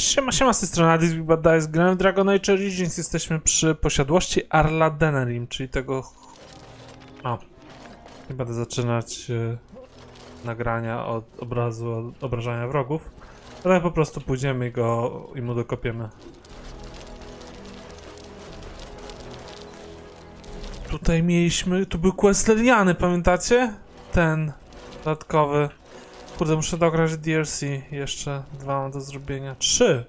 Siema z tej strony Dice, gramy w Dragon Age Origins, jesteśmy przy posiadłości Arla Denerim, czyli tego... O, nie będę zaczynać nagrania od obrazu, od obrażania wrogów, ale po prostu pójdziemy i mu dokopiemy. Tutaj mieliśmy, tu był quest leniany, pamiętacie? Ten dodatkowy. Kurde, muszę dograć DLC. Jeszcze 2 mam do zrobienia. 3!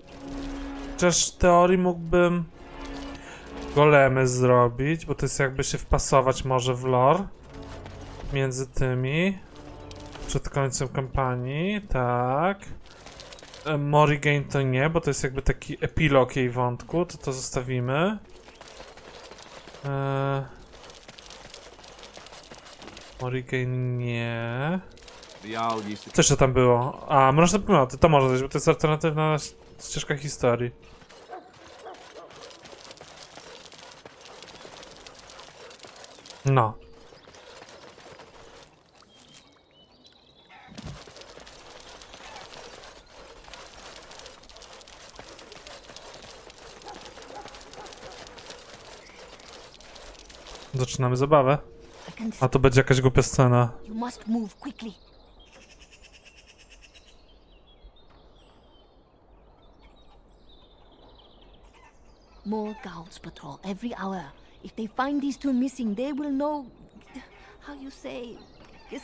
Chociaż w teorii mógłbym golemy zrobić, bo to jest jakby się wpasować może w lore między tymi przed końcem kampanii, tak. Morrigan to nie, bo to jest jakby taki epilog jej wątku, to zostawimy. Morrigan nie. Co jeszcze tam było? A, mroczne pomioty, to może być, bo to jest alternatywna ścieżka historii. No. Zaczynamy zabawę. A to będzie jakaś głupia scena. More guards patrol every hour. If they find these two missing, they will know... How you say...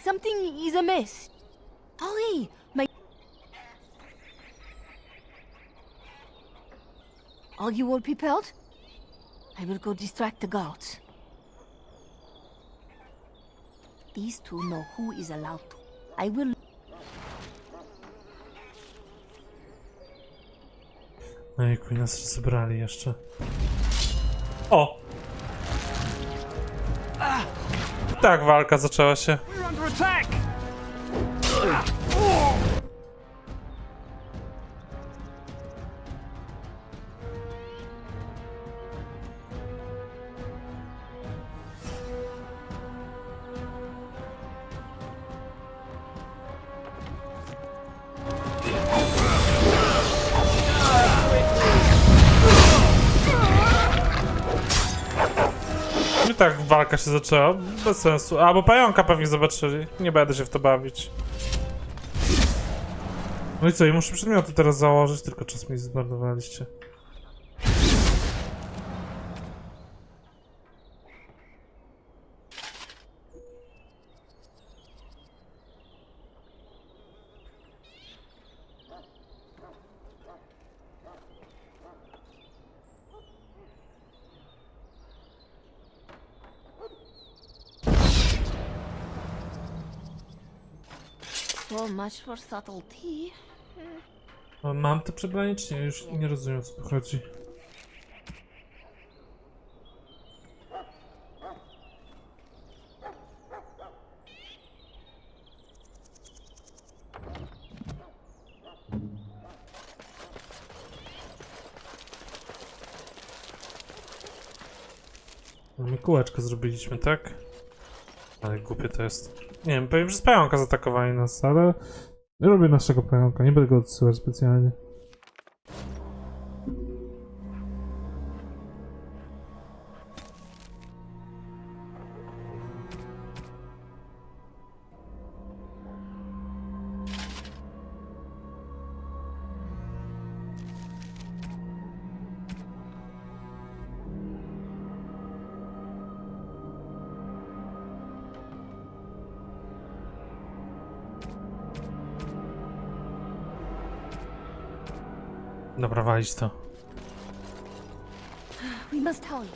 Something is amiss. Hurry! Are you all prepared? I will go distract the guards. These two know who is allowed to. I will... No i nas zebrali jeszcze. O! Tak, walka zaczęła się. I tak walka się zaczęła, bez sensu. A, bo pająka pewnie zobaczyli. Nie będę się w to bawić. No i co, i muszę przedmioty teraz założyć, tylko czas mi zmarnowaliście. So much for subtlety. Mam te przebranie czy nie? Już nie rozumiem, o co chodzi. My kółeczko zrobiliśmy, tak? Ale głupie to jest. Nie wiem, powiem, że z pająka zaatakowali nas, ale... Ja lubię naszego pająka, nie będę go odsyłać specjalnie. Dobra, walić to. We must hurry.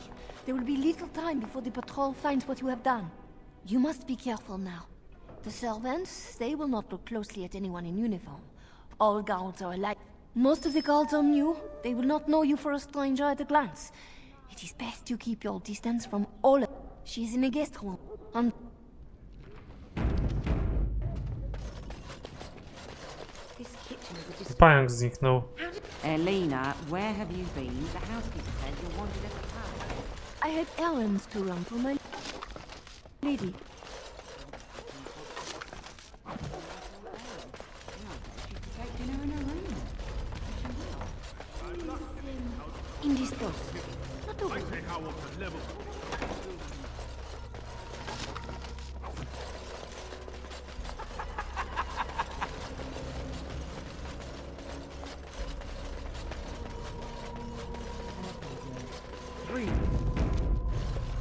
There will be little time before the patrol finds what you have done. You must be careful now. The servants, they will not look closely at anyone in uniform. All guards are alike. Most of the guards are new. They will not know you for a stranger at a glance. It is best you keep your distance from all of them. She is in a guest room. This kitchen is a Pająk zniknął. Elena, where have you been? The housekeeper said you wanted us to come. I had errands to run for my lady. Take dinner in her room. supposed. Not too bad.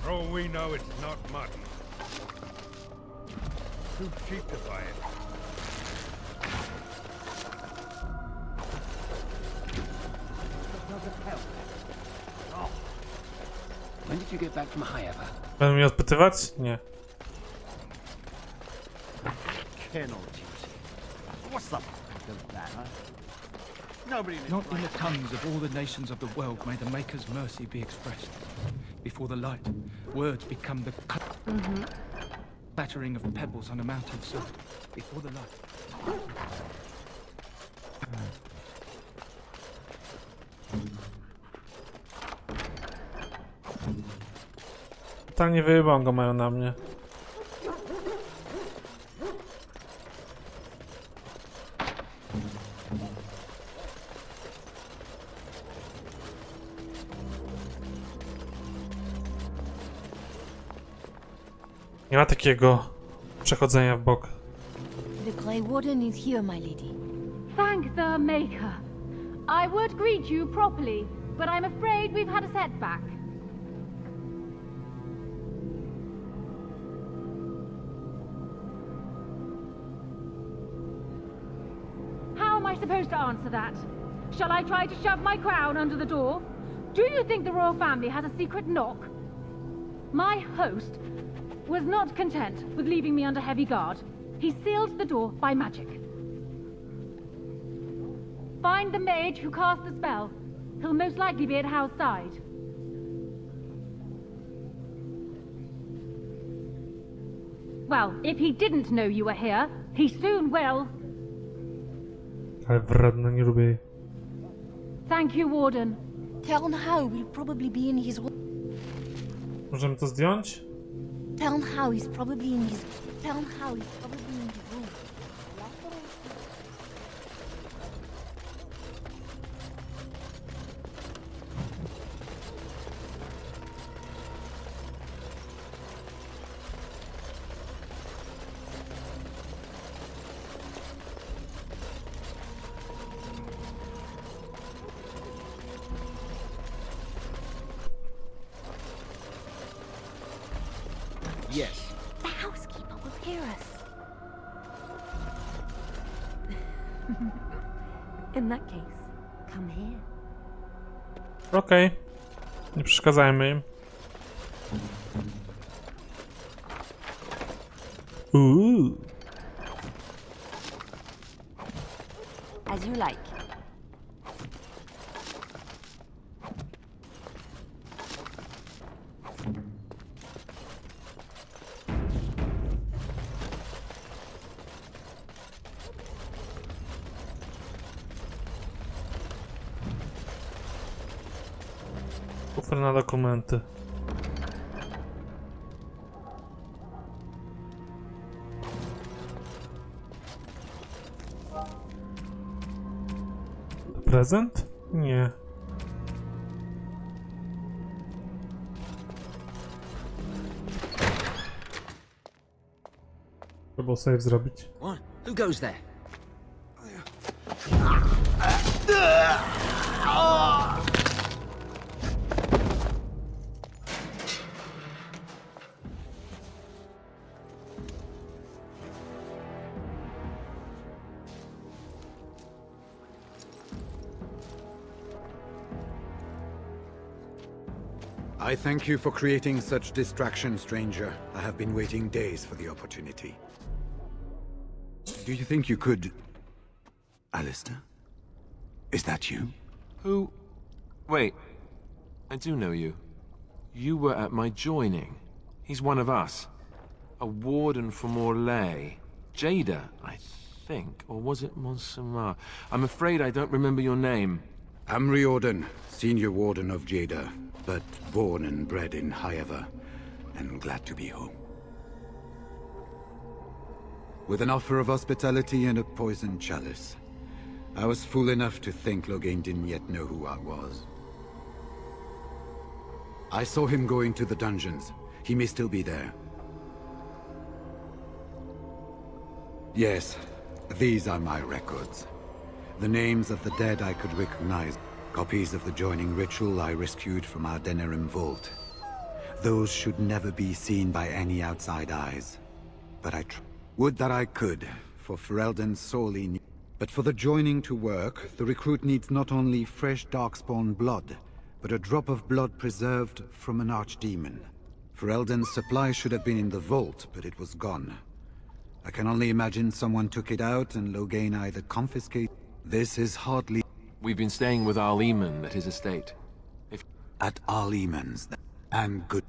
For all we know, it's not mutton. Too cheap to buy it. When did you get back from Highever? Będę mnie odpytywać? Nie. Kennel duty. What's the point of that, huh? Nobody in Not in the tongues of all the nations of the world may the Maker's mercy be expressed. Before the light, words become the clattering of pebbles on a mountainside. Before the light. Totalnie wyjebą go mają na mnie. Nie ma takiego przechodzenia w bok. The Grey Warden is here, my lady. Thank the Maker. I would greet you properly, but I'm afraid we've had a setback. How am I supposed to answer that? Shall I try to shove my crown under the door? Do you think the royal family has a secret knock? My host was not content with leaving me under heavy guard. He sealed the door by magic. Find the mage who cast the spell. He'll most likely be at Howe's side. Well, if he didn't know you were here, he soon will. Ale wredne, nie lubię jej. Thank you, Warden. Tell Howe will probably be in his room. Możemy to zdjąć? Tell Howe he's probably in his. Tell Howe he's probably in his room. Yes. The housekeeper will hear us. In that case, come here. Okej. Nie przeszkadzajmy im. As you like. Kufer na dokumenty. Prezent? Nie. Trzeba było save zrobić. What? Who goes there? I thank you for creating such distraction, stranger. I have been waiting days for the opportunity. Do you think you could... Alistair? Is that you? Who? Wait. I do know you. You were at my joining. He's one of us. A warden for Morlaix. Jada, I think. Or was it Montsemar? I'm afraid I don't remember your name. I'm Riordan, senior warden of Jada, but born and bred in Highever, and glad to be home. With an offer of hospitality and a poisoned chalice, I was fool enough to think Loghain didn't yet know who I was. I saw him going to the dungeons. He may still be there. Yes, these are my records. The names of the dead I could recognize. Copies of the joining ritual I rescued from our Denerim vault. Those should never be seen by any outside eyes. But would that I could, for Ferelden sorely needs. But for the joining to work, the recruit needs not only fresh darkspawn blood, but a drop of blood preserved from an archdemon. Ferelden's supply should have been in the vault, but it was gone. I can only imagine someone took it out and Loghain either confiscated. This is hardly... We've been staying with Arl Eamon at his estate. At Arl Eamon's, and good...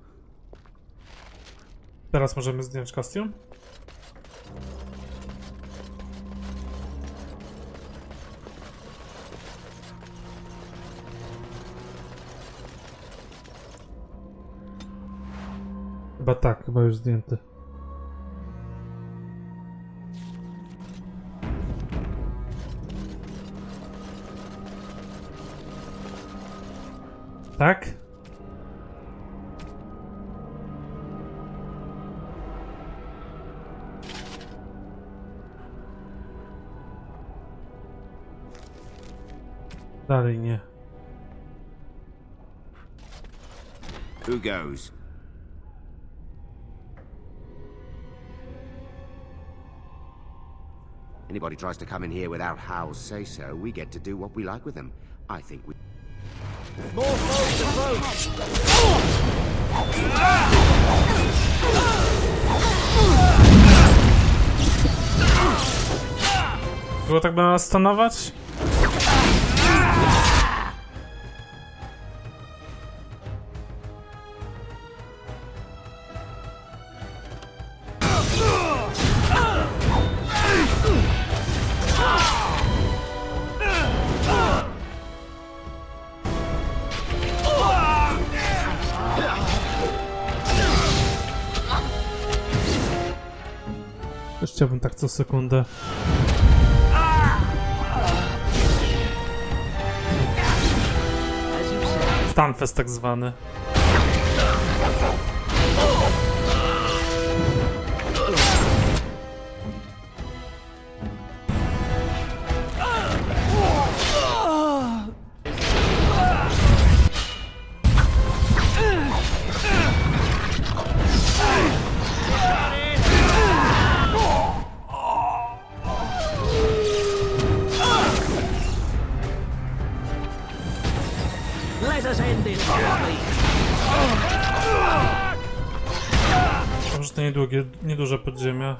Teraz możemy zdjąć kostium? Chyba tak, chyba już zdjęty. Tak? Dalej nie. Who goes? Anybody tries to come in here without Howe's say-so, we get to do what we like with them. I think we... More foes approach! Było tak by nas stanować? Też chciałbym tak co sekundę. Stunfest tak zwany. Może to niedługie, nieduże podziemia.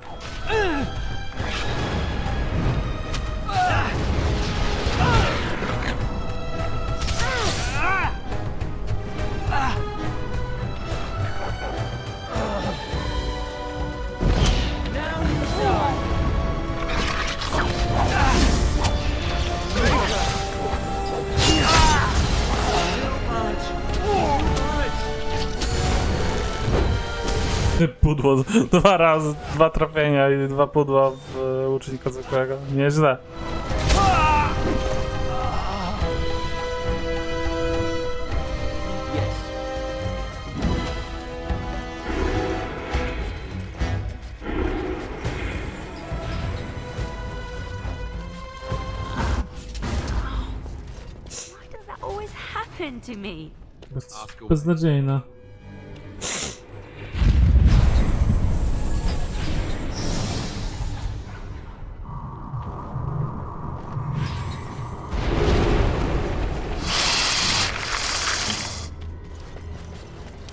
Pudło, 2 razy, 2 trafienia i 2 pudła w łucznika zwykłego. Nieźle. Why does that always happen to me? Beznadziejna.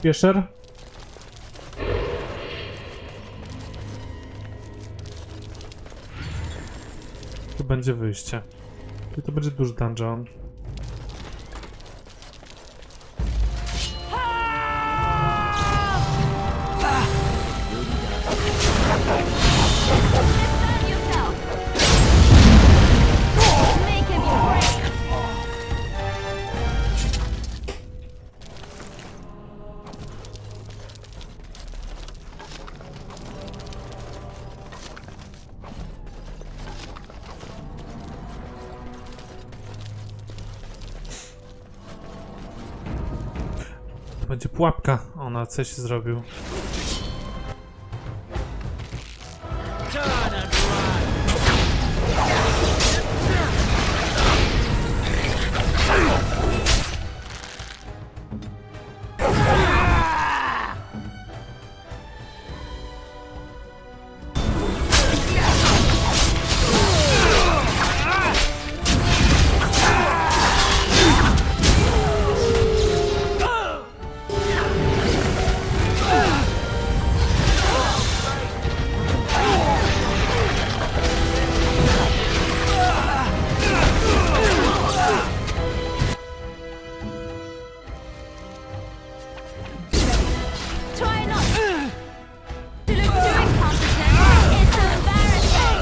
Pieszer? Tu będzie wyjście. I to będzie duży dungeon. To będzie pułapka. Ona coś zrobił. Try not to look too incompetent. It's embarrassing.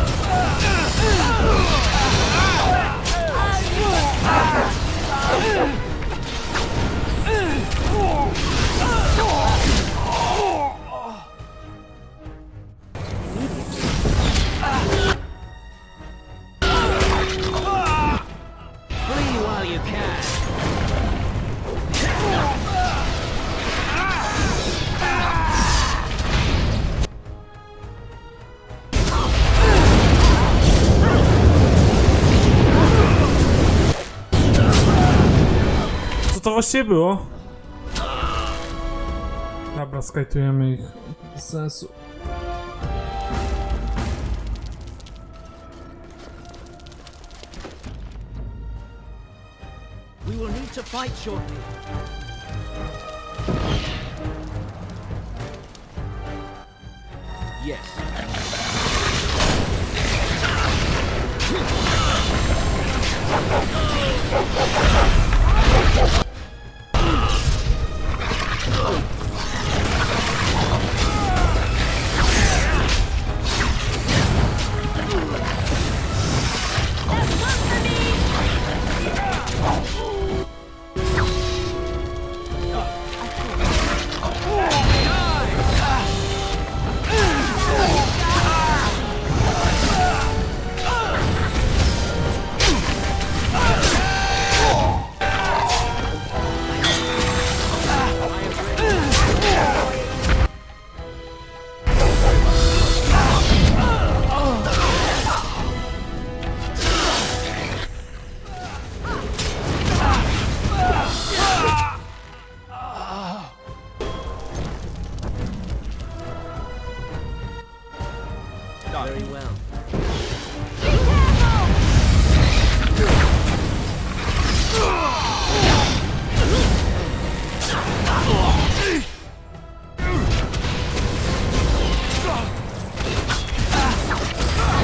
Flee while you can. Co to właściwie było? Dobra, skajtujemy ich. Bez sensu. We will need to fight shortly. Yes. Very well.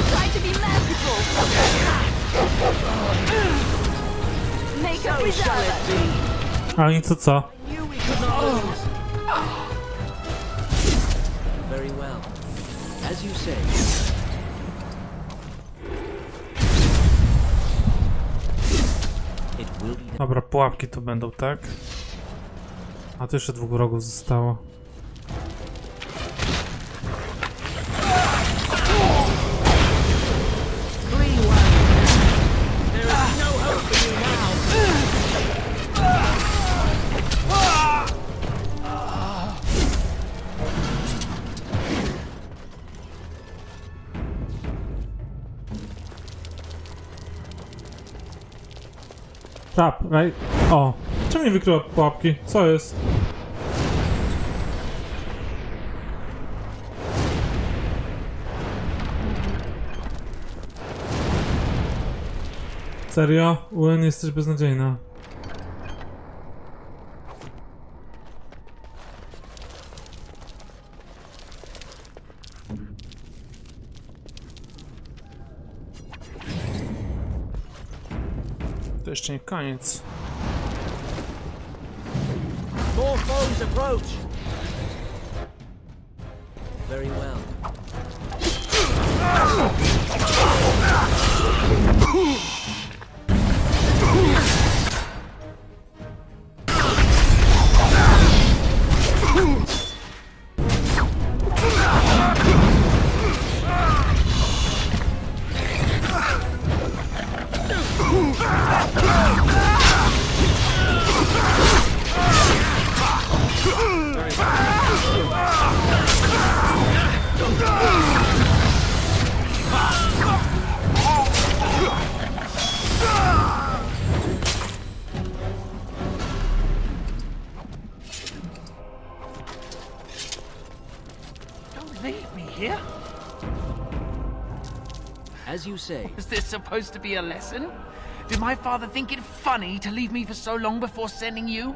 Try to be merciful. Make a preserve. A oni co co? Knew we could not lose. Very well. As you say. It will be. Dobra, pułapki tu będą, tak? A tu jeszcze 2 wrogów zostało. Flee while you can. There is no hope for you now. Trap, right? O! Czemu nie wykryła pułapki? Co jest? Serio? UN, jesteś beznadziejna. To jeszcze nie koniec. More foes approach. Very well. you say. Is this supposed to be a lesson? Did my father think it funny to leave me for so long before sending you?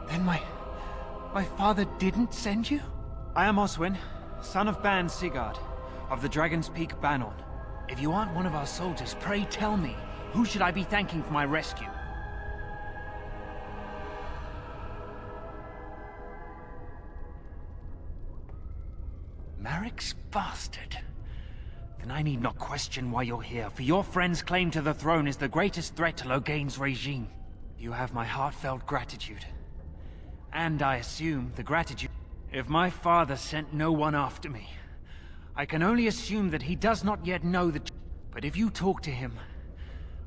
Then my father didn't send you? I am Oswin, son of Ban Sigurd, of the Dragon's Peak Banon. If you aren't one of our soldiers, pray tell me, who should I be thanking for my rescue? Marek's bastard. Then I need not question why you're here, for your friend's claim to the throne is the greatest threat to Loghain's regime. You have my heartfelt gratitude. And I assume the gratitude... If my father sent no one after me, I can only assume that he does not yet know the... But if you talk to him,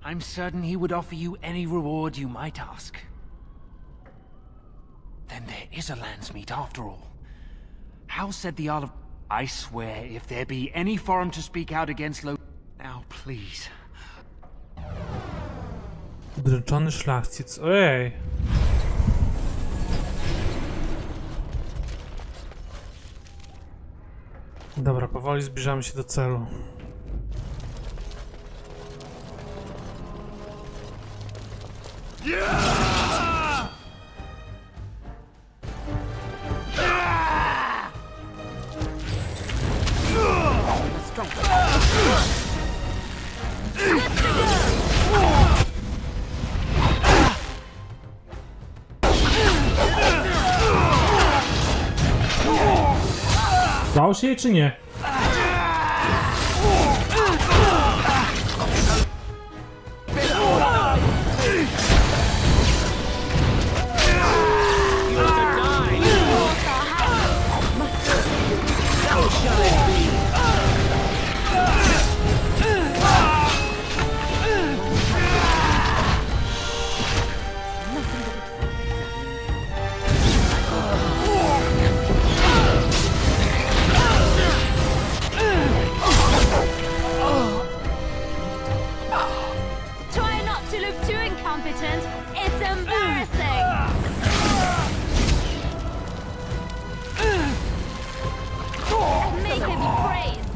I'm certain he would offer you any reward you might ask. Then there is a Landsmeet after all. How said the Arl of... I swear, if there be any forum to speak out against Now, please. Udręczony szlachcic. Ojej. Dobra, powoli zbliżamy się do celu. Dało się jej czy nie? It's embarrassing! May he be praised!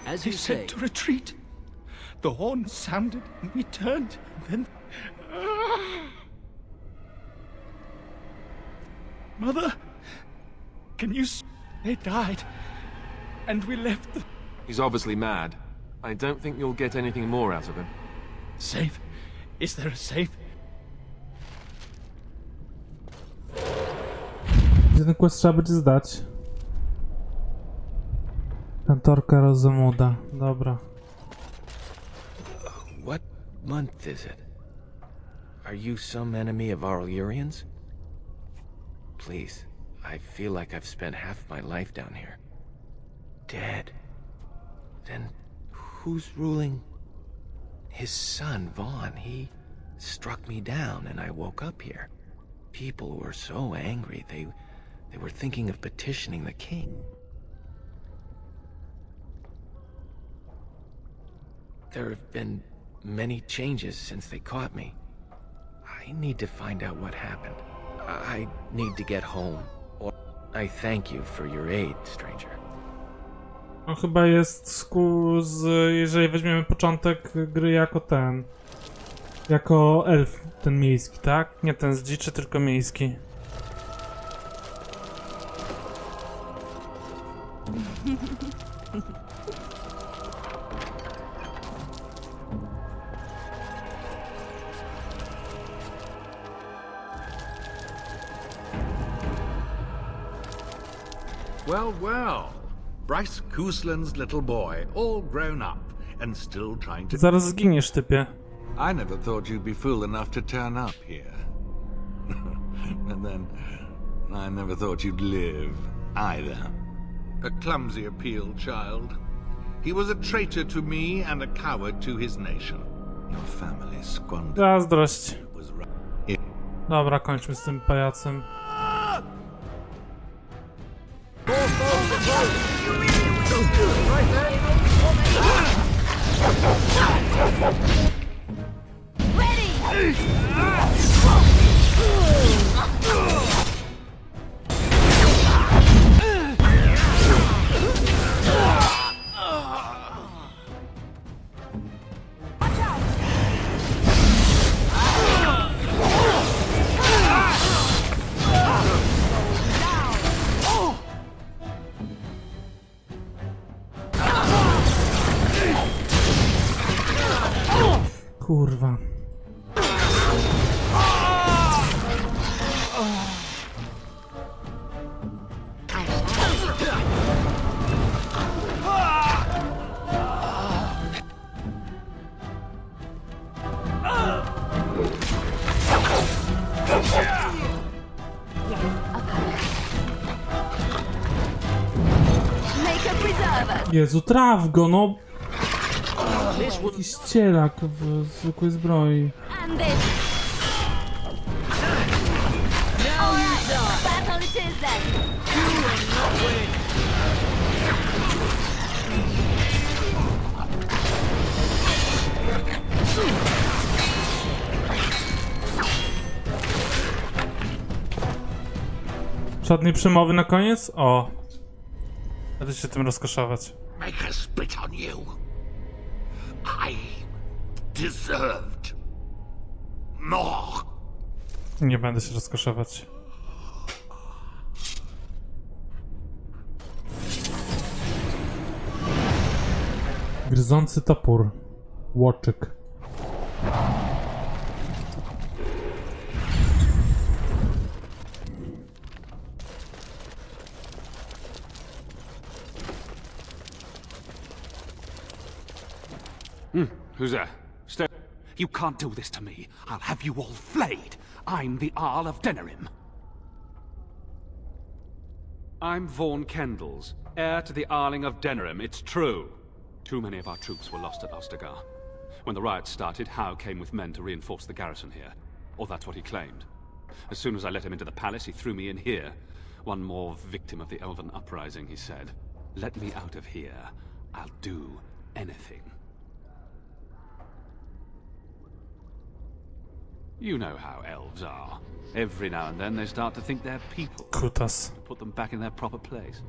As They you said say. to retreat. The horn sounded and we turned, and then... Mother, can you... They died, and we left the... He's obviously mad. I don't think you'll get anything more out of him. Safe? Is there a safe? Ten quest trzeba będzie zdać. Kantorka Rozomuda. Dobra. What month is it? Are you some enemy of Arl Urian's? Please, I feel like I've spent half my life down here. Dead. Then who's ruling? His son, Vaughn. He struck me down and I woke up here. People were so angry, they were thinking of petitioning the king. There have been many changes since they caught me. I need to find out what happened. I need to get home. I thank you for your aid, stranger. On chyba jest jeżeli weźmiemy początek gry jako ten. Jako elf, ten miejski, tak? Nie ten z dziczy, tylko miejski. Well, well. Bryce Cousland's little boy, all grown up and still trying to... Zaraz zginiesz, typie. I never thought you'd be fool enough to turn up here. And then, I never thought you'd live, either. A clumsy appeal, child. He was a traitor to me and a coward to his nation. Your family squandered... Zazdrość. Dobra, kończmy z tym pajacem. Kurwa. Jezu, traf go, no! Jakiś ścielak w zwykłej zbroi. Żadnej przemowy na koniec? O! Będę się tym rozkoszować. Make her spit on you. I deserved more. Nie będę się rozkoszować. Gryzący topór. Łoczyk. Who's there? Stay. You can't do this to me. I'll have you all flayed. I'm the Arl of Denerim. I'm Vaughan Kendalls, heir to the Arling of Denerim, it's true. Too many of our troops were lost at Ostagar. When the riots started, Howe came with men to reinforce the garrison here. Or that's what he claimed. As soon as I let him into the palace, he threw me in here. One more victim of the Elven uprising, he said. Let me out of here. I'll do anything. You know how elves are. Every now and then they start to think they're people. Kutas. Put them back in their proper place.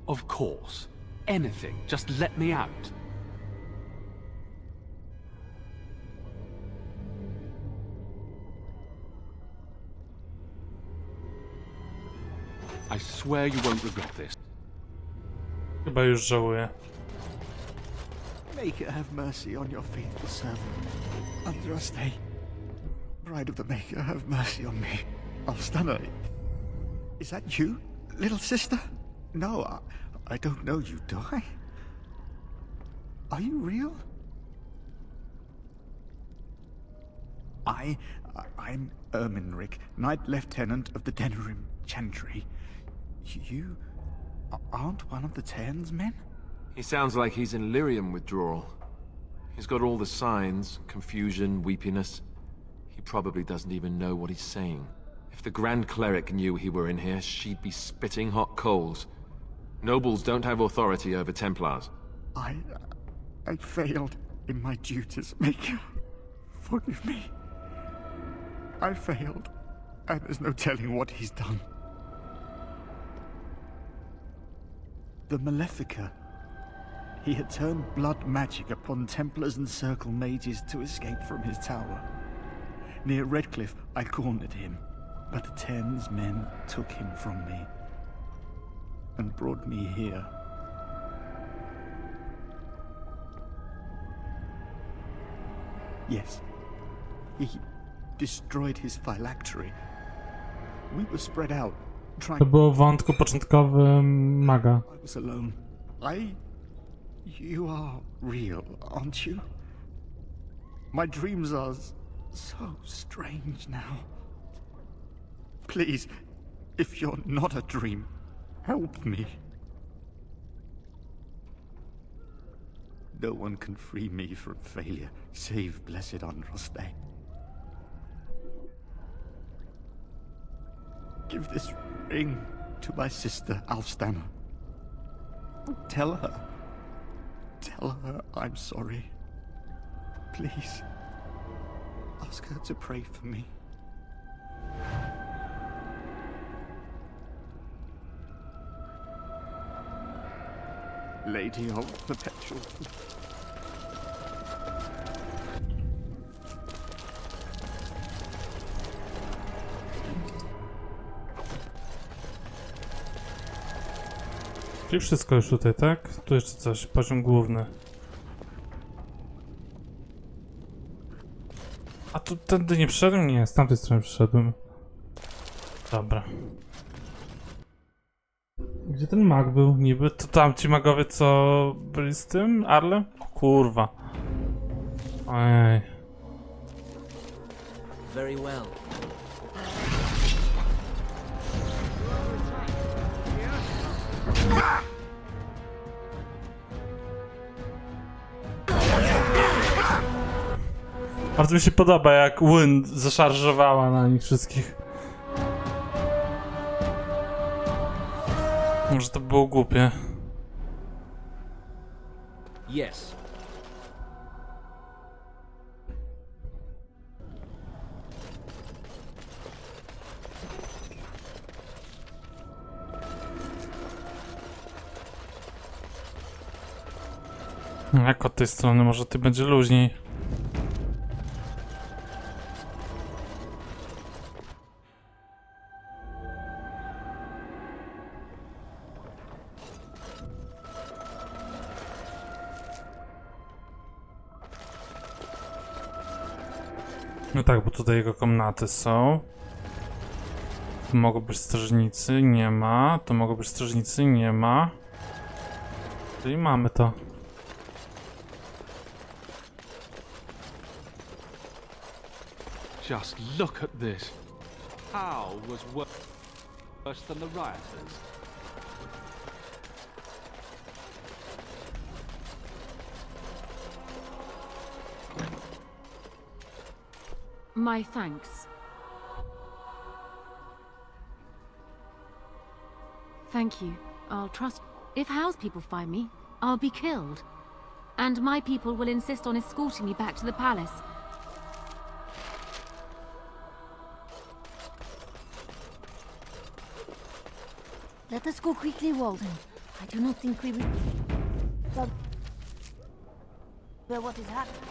Of course. Anything. Just let me out. I swear you won't regret this. Chyba już żałuję. Maker have mercy on your faithful servant. Andraste, bride of the Maker, have mercy on me. Alstana, is that you, little sister? No, I don't know you, do I? Are you real? I'm Erminric, Knight Lieutenant of the Denerim Chantry. You aren't one of the Tern's men? He sounds like he's in lyrium withdrawal. He's got all the signs, confusion, weepiness. He probably doesn't even know what he's saying. If the Grand Cleric knew he were in here, she'd be spitting hot coals. Nobles don't have authority over Templars. I failed in my duties, Maker. Forgive me. I failed, and there's no telling what he's done. The Malefica. He had turned blood magic upon Templars and Circle mages to escape from his tower. Near Redcliffe, I cornered him, but the Tern's men took him from me and brought me here. Yes, he destroyed his phylactery. We were spread out, trying... To było w wątku początkowym maga. I was alone. You are real, aren't you? My dreams are so strange now. Please, if you're not a dream, help me. No one can free me from failure, save blessed Andraste. Give this ring to my sister, Alfstana. Tell her I'm sorry. Please, ask her to pray for me. Lady of Perpetual. Czyli wszystko już tutaj, tak? Tu jeszcze coś, poziom główny. A tu tędy nie przyszedłem? Nie, z tamtej strony przyszedłem. Dobra. Gdzie ten mag był niby? To tam ci magowie, co byli z tym Arlem? O kurwa. Ojej. Very well. Bardzo mi się podoba, jak Wind zaszarżowała na nich wszystkich. Może to było głupie. Yes. Jak od tej strony, może ty będzie luźniej. No tak, bo tutaj jego komnaty są. Tu mogą być strażnicy, nie ma. Tu mogą być strażnicy, nie ma. Czyli mamy to. Just look at this. Howe was worse than the rioters. My thanks. Thank you. I'll trust. If Howe's people find me, I'll be killed. And my people will insist on escorting me back to the palace. Let us go quickly, Walden. I do not think we will... Well, what is happening?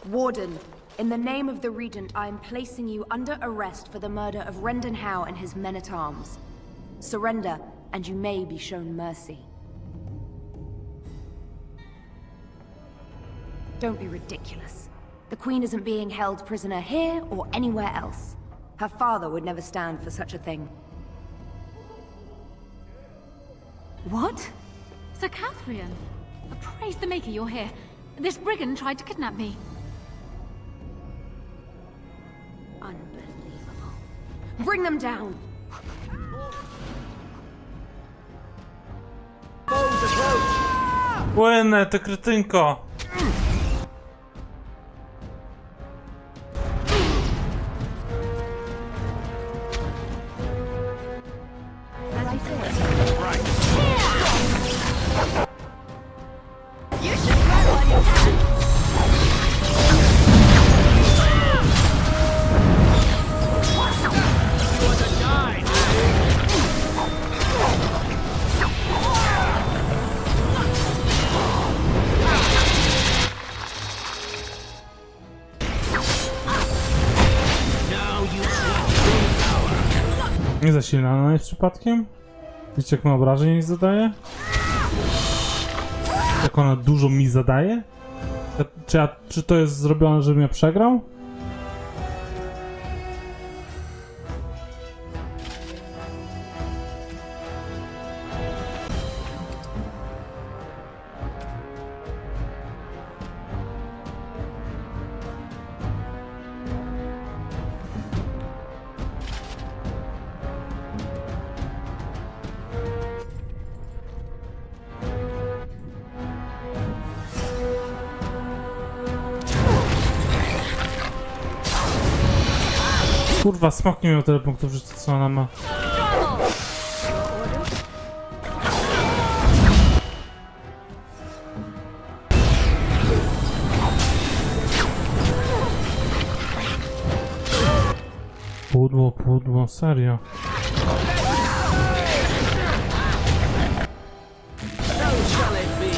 Warden, in the name of the Regent, I am placing you under arrest for the murder of Rendon Howe and his men-at-arms. Surrender, and you may be shown mercy. Don't be ridiculous. The Queen isn't being held prisoner here or anywhere else. Her father would never stand for such a thing. What? Sir Catherine! Praise the Maker you're here. This brigand tried to kidnap me. Unbelievable. Bring them down! Płynę, ty kretynko! Nie zasilana jest przypadkiem? Wiecie, jak ma obrażeń jej zadaje? Jak ona dużo mi zadaje? Czy to jest zrobione, żebym ja przegrał? Kurwa, smok nie miał tyle punktów życia, co ona ma. Pudło, serio. So shall it be.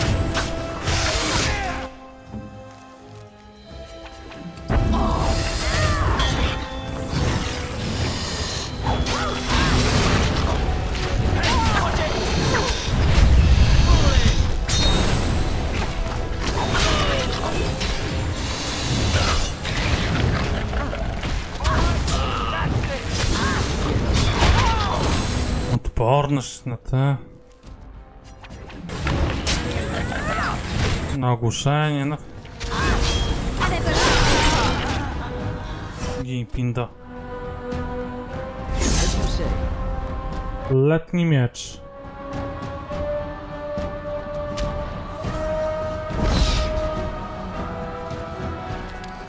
Odporność na te... Na ogłuszenie, no... Gin pindo. Letni miecz.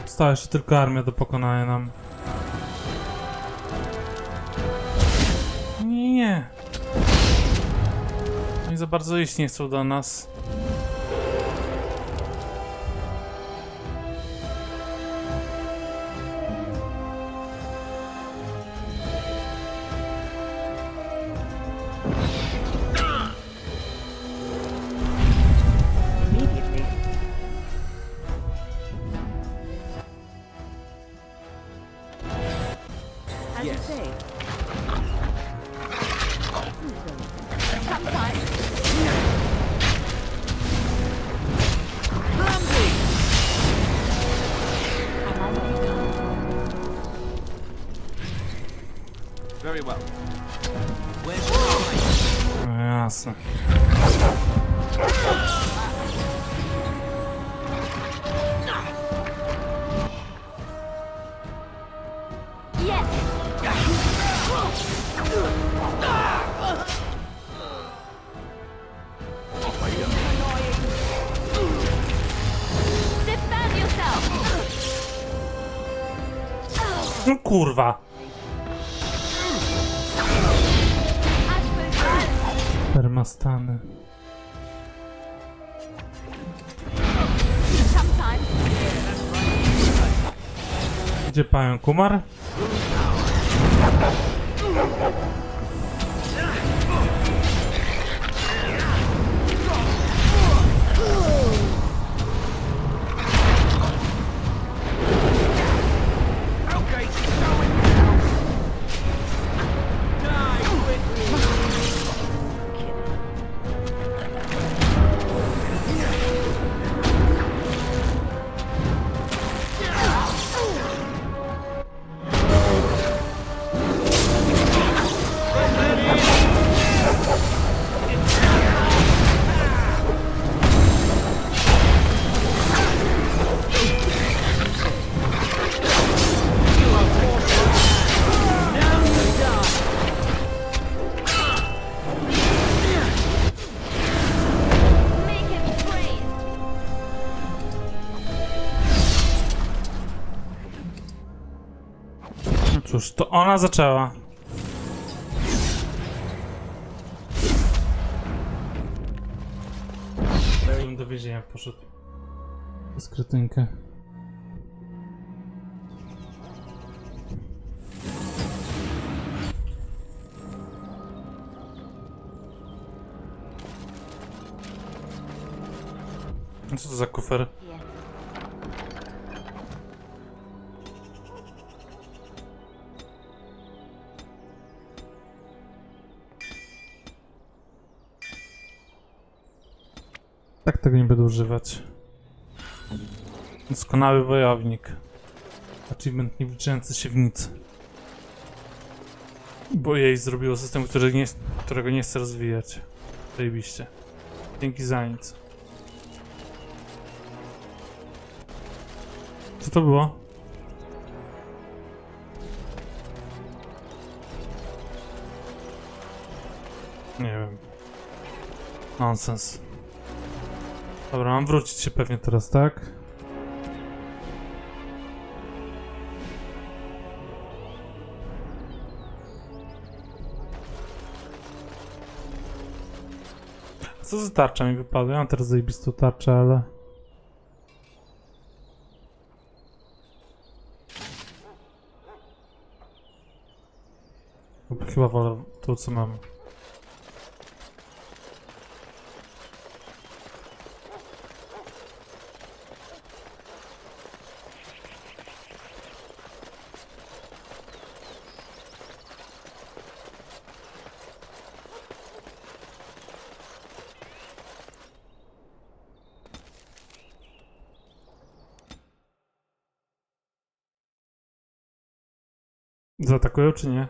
Została jeszcze tylko armia do pokonania nam. Nie. Oni za bardzo iść nie chcą do nas. Very well. No jasne. No kurwa. Permastany. Gdzie pająk umarł? Cóż, to ona zaczęła. Bym do więzienia poszedł. Z kretynkę. Co to za kufer? Tak tego nie będę używać. Doskonały wojownik. Achievement nie wliczający się w nic. Bo jej zrobiło system, którego nie chcę rozwijać. Zajebiście. Dzięki za nic. Co to było? Nie wiem. Nonsens. Dobra, mam wrócić się pewnie teraz, tak? Co za tarcza mi wypadła? Ja mam teraz zajebistą tarczę, ale... Chyba wolę to, co mam. Zaatakują czy nie?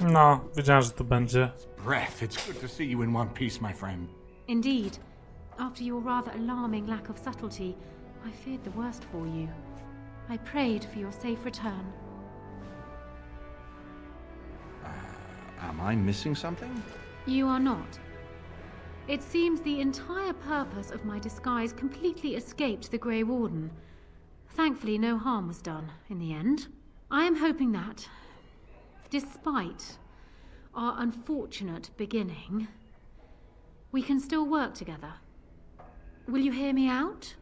No, wiedziałem, że to będzie. Breath, it's good to see you in one piece, my friend. Indeed. After your rather alarming lack of subtlety, I feared the worst for you. I prayed for your safe return. Am I missing something? You are not. It seems the entire purpose of my disguise completely escaped the Grey Warden. Thankfully, no harm was done in the end. I am hoping that, despite our unfortunate beginning, we can still work together. Will you hear me out?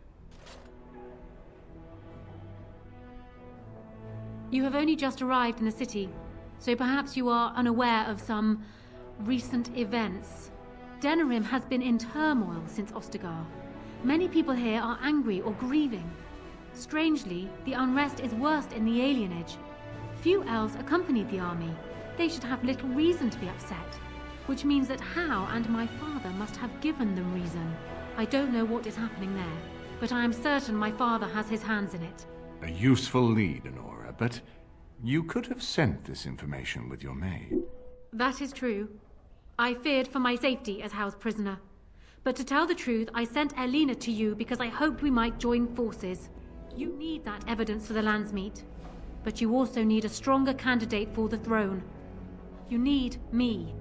You have only just arrived in the city, so perhaps you are unaware of some recent events. Denerim has been in turmoil since Ostagar. Many people here are angry or grieving. Strangely, the unrest is worst in the alienage. Few elves accompanied the army. They should have little reason to be upset, which means that Howe and my father must have given them reason. I don't know what is happening there, but I am certain my father has his hands in it. A useful lead, Honora, but you could have sent this information with your maid. That is true. I feared for my safety as Howe's prisoner. But to tell the truth, I sent Elena to you because I hoped we might join forces. You need that evidence for the Landsmeet, but you also need a stronger candidate for the throne. You need me.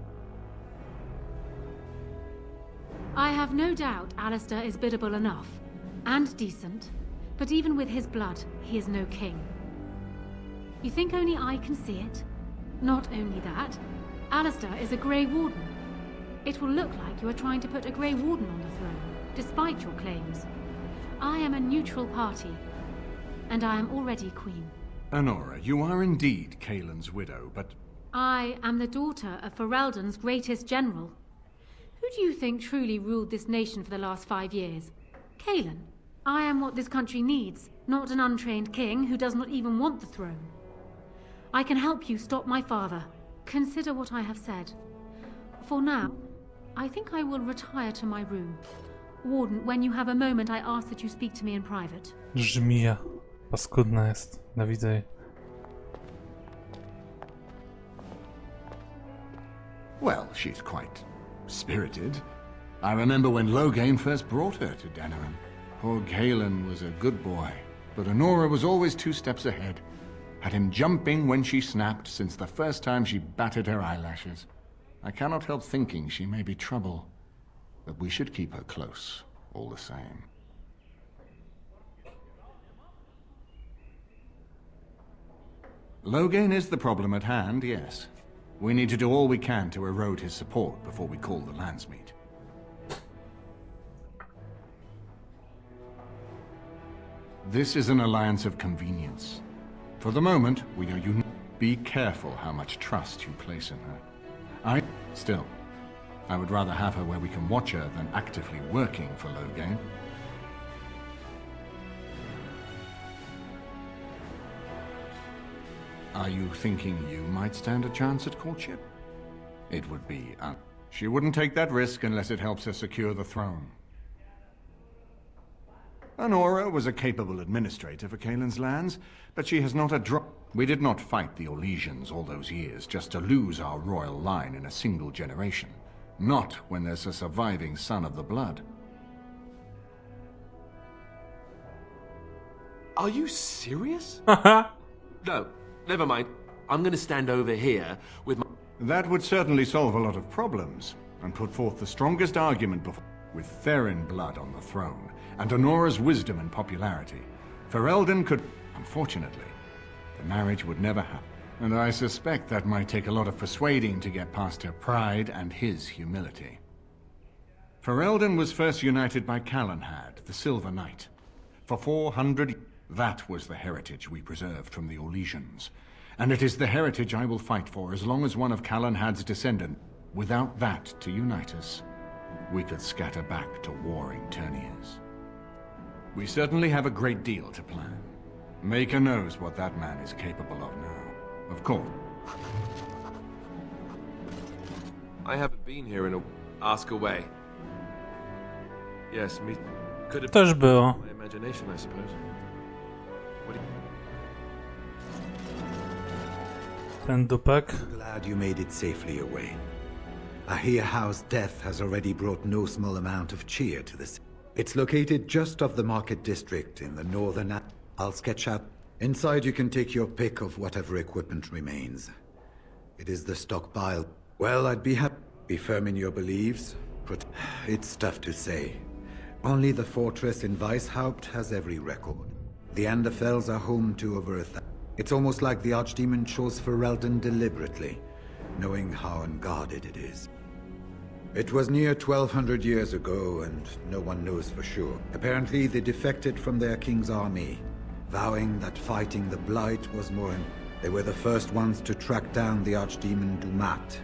I have no doubt Alistair is biddable enough, and decent, but even with his blood, he is no king. You think only I can see it? Not only that, Alistair is a Grey Warden. It will look like you are trying to put a Grey Warden on the throne, despite your claims. I am a neutral party, and I am already queen. Honora, you are indeed Kaelin's widow, but I am the daughter of Ferelden's greatest general. Who do you think truly ruled this nation for the last 5 years? Kaelin. I am what this country needs, not an untrained king who does not even want the throne. I can help you stop my father. Consider what I have said. For now, I think I will retire to my room. Warden, when you have a moment, I ask that you speak to me in private. Żmija. Paskudna jest. Nienawidzę jej. well, she's quite spirited. I remember when Loghain first brought her to Denerim. Poor Galen was a good boy, but Honora was always 2 steps ahead. Had him jumping when she snapped since the first time she batted her eyelashes. I cannot help thinking she may be trouble, but we should keep her close, all the same. Loghain is the problem at hand, yes. We need to do all we can to erode his support before we call the Landsmeet. This is an alliance of convenience. For the moment, we are united. Be careful how much trust you place in her. Still, I would rather have her where we can watch her than actively working for Loghain. Are you thinking you might stand a chance at courtship? It would be She wouldn't take that risk unless it helps her secure the throne. Honora was a capable administrator for Kaelin's lands, but she has not a drop. We did not fight the Orlesians all those years just to lose our royal line in a single generation. Not when there's a surviving son of the blood. Are you serious? No, never mind. I'm gonna stand over here with my... That would certainly solve a lot of problems. and put forth the strongest argument before. With Therin blood on the throne, and Honora's wisdom and popularity, Ferelden could... Unfortunately, the marriage would never happen. And I suspect that might take a lot of persuading to get past her pride and his humility. Ferelden was first united by Calenhad, the Silver Knight. For 400 that was the heritage we preserved from the Orlesians. And it is the heritage I will fight for as long as one of Calenhad's descendants. Without that to unite us, we could scatter back to warring Terniers. We certainly have a great deal to plan. Maker knows what that man is capable of now. Of course. I haven't been here in a... Ask away. Yes, me... Could have Też było. my imagination, I suppose. What do you... Ten dupek. Glad you made it safely away. I hear Howe's death has already brought no small amount of cheer to this. It's located just off the market district in the northern... I'll sketch out. Inside you can take your pick of whatever equipment remains. It is the stockpile. Well, I'd be happy. Be firm in your beliefs. It's tough to say. Only the fortress in Weishaupt has every record. The Anderfells are home to over 1,000. It's almost like the Archdemon chose Ferelden deliberately, knowing how unguarded it is. It was near 1,200 years ago, and no one knows for sure. Apparently, they defected from their king's army, vowing that fighting the Blight was more important. They were the first ones to track down the Archdemon Dumat,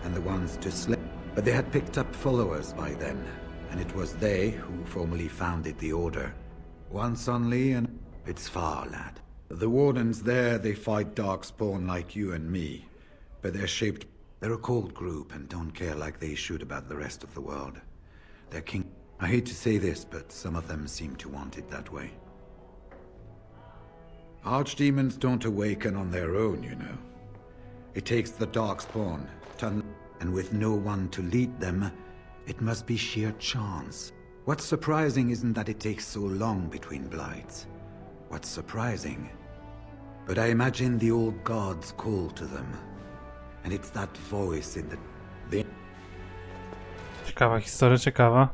and the ones to slay. But they had picked up followers by then, and it was they who formally founded the Order. Once only, and it's far, lad. The Wardens there, they fight Darkspawn like you and me, but they're shaped... They're a cold group and don't care like they should about the rest of the world. Their king... I hate to say this, but some of them seem to want it that way. Archdemons don't awaken on their own, you know. It takes the Darkspawn, and with no one to lead them, it must be sheer chance. What's surprising isn't that it takes so long between Blights. What's surprising? But I imagine the old gods call to them. And it's that voice in the... Ciekawa historia, ciekawa.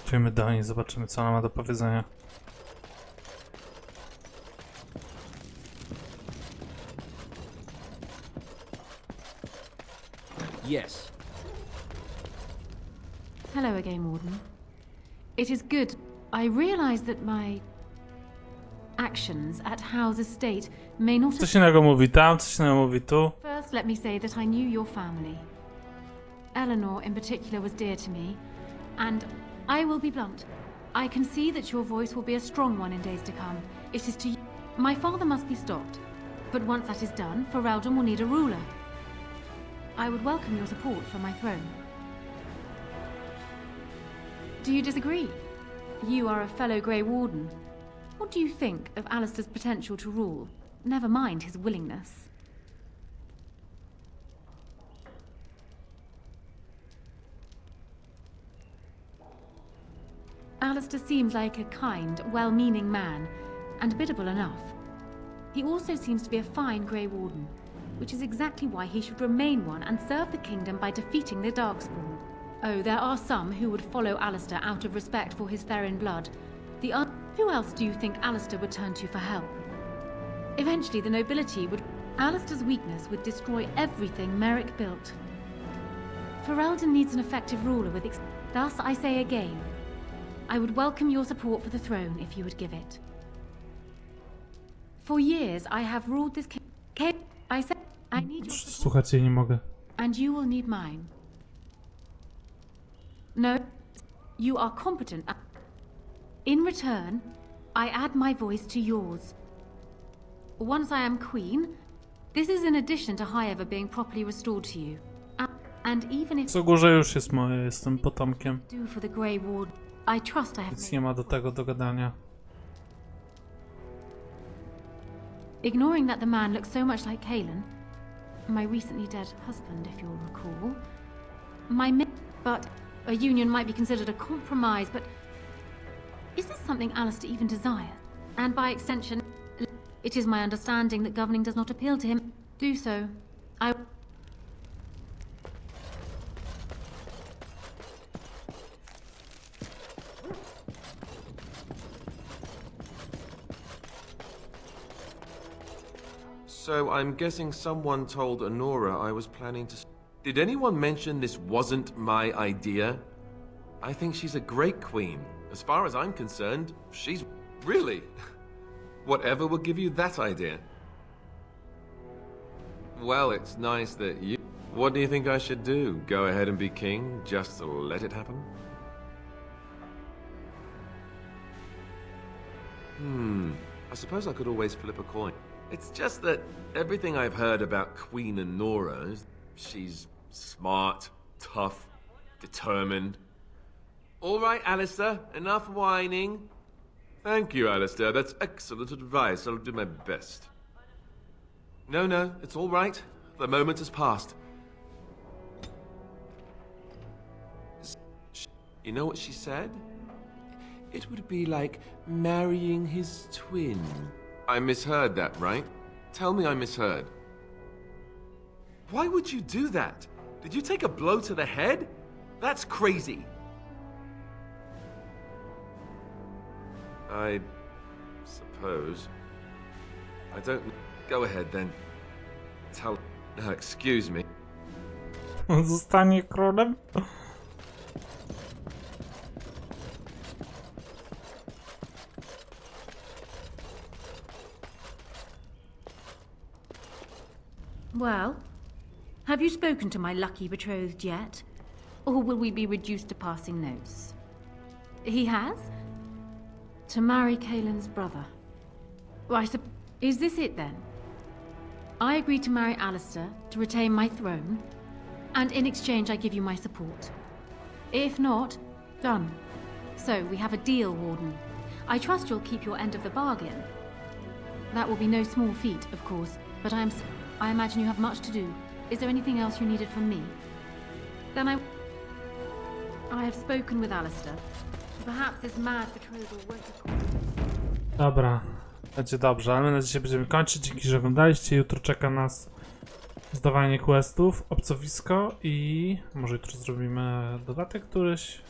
Pójdziemy do niej, zobaczymy, co ona ma do powiedzenia. Yes. Hello again, Warden. It is good. I realize that my actions at Howe's estate may not have... Coś innego mówi tam, coś innego mówi tu. First, let me say that I knew your family. Eleanor, in particular, was dear to me, and I will be blunt. I can see that your voice will be a strong one in days to come. It is to you. My father must be stopped, but once that is done, Ferelden will need a ruler. I would welcome your support for my throne. Do you disagree? You are a fellow Grey Warden. What do you think of Alistair's potential to rule? Never mind his willingness. Alistair seems like a kind, well-meaning man, and biddable enough. He also seems to be a fine Grey Warden, which is exactly why he should remain one and serve the kingdom by defeating the Darkspawn. Oh, there are some who would follow Alistair out of respect for his Therin blood. Who else do you think Alistair would turn to for help? Eventually, the nobility would... Alistair's weakness would destroy everything Merrick built. Ferelden needs an effective ruler with... Thus, I say again, I would welcome your support for the throne if you would give it. For years, I have ruled this kingdom. I said, I need your support. Słuchajcie, nie mogę. And you will need mine. No, you are competent. In return, I add my voice to yours. Once I am queen, this is in addition to Highever being properly restored to you. And even if... Co górze już jest moje, jestem potomkiem. Do for the Grey Ward, I trust I have... Nic nie ma do tego do gadania. Ignoring that the man looks so much like Kalen, my recently dead husband, if you'll recall, but a union might be considered a compromise, but is this something Alistair even desires? And by extension, it is my understanding that governing does not appeal to him. Do so. So I'm guessing someone told Honora I was planning to... Did anyone mention this wasn't my idea? I think she's a great queen. As far as I'm concerned, she's... Really? Whatever will give you that idea? Well, it's nice that you... What do you think I should do? Go ahead and be king, just to let it happen? I suppose I could always flip a coin. It's just that everything I've heard about Queen Honora is she's smart, tough, determined. All right, Alistair, enough whining. Thank you, Alistair. That's excellent advice. I'll do my best. No, it's all right. The moment has passed. You know what she said? It would be like marrying his twin. I misheard that, right? Tell me I misheard. Why would you do that? Did you take a blow to the head? That's crazy. I suppose. I don't... Go ahead then. Tell... excuse me. On zostanie królem? Well, have you spoken to my lucky betrothed yet? Or will we be reduced to passing notes? He has? To marry Kaelin's brother. Well, is this it then? I agree to marry Alistair to retain my throne, and in exchange I give you my support. If not, done. So, we have a deal, Warden. I trust you'll keep your end of the bargain. That will be no small feat, of course, but I imagine you have much to do. Is there anything else you needed from me? Then I have spoken with Alistair. Perhaps this mad betrothal won't... Dobra, będzie dobrze, ale my na dzisiaj będziemy kończyć. Dzięki, że oglądaliście. Jutro czeka nas zdawanie questów, obcowisko i może jutro zrobimy dodatek któryś.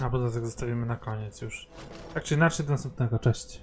A dodatek zostawimy na koniec już. Tak czy inaczej, do następnego. Cześć.